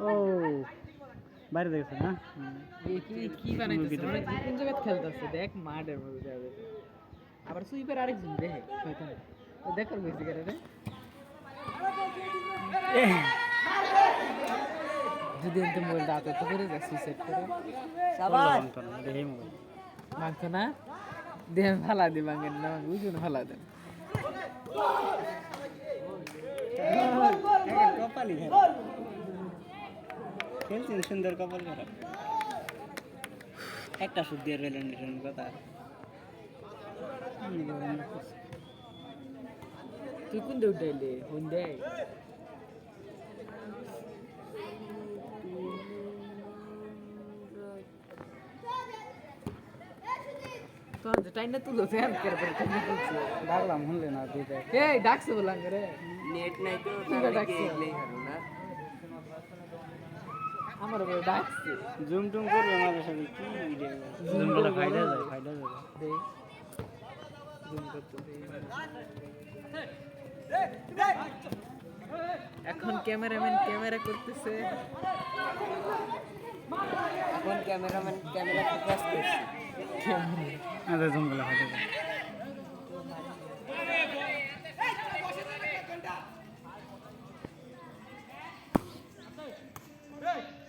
ও বাইরে দেখছে না কি বানাইতেছে মানে কোন জায়গায় খেলতেছে দেখ মাঠের মধ্যে যাবে আবার সুইপার আরেকজন দেখে শয়তান দেখার গেছে কেন রে যদি এনতে মোবাইল দাঁত তো করে যা সুইসাইড করে সাবাস দেখি মোবাইল মাংস না দেহ ফালা দি মাঙ্গেন না বুঝুন ফালা দেন কপালই খারাপ খেলছেন সুন্দর কপাল খারাপ একটা সুদ দিয়ে রইলেন রিটার্ন কথা তুই কোন দৌড় ডাইলে কোন দেয় তো টাইম তুলো ফ্যান করে করে টাইম তুলছে ডাকলাম শুনলে না দিতে এই ডাকছে বলাং রে নেট নাই তো কি তাহলে ডাকছে? কি এগলেই হলো না আমার বলে ডাকছে জুম টুম করবে মাঝে সাথে কি ভিডিও জুম করলে ফায়দা যায় দেখ জুম করতে দে এখন ক্যামেরাম্যান ক্যামেরা করতেছে এখন ক্যামেরাম্যান ক্যামেরা ফোকাস করছে আচ্ছা জুম করলে ফায়দা যায় Hey!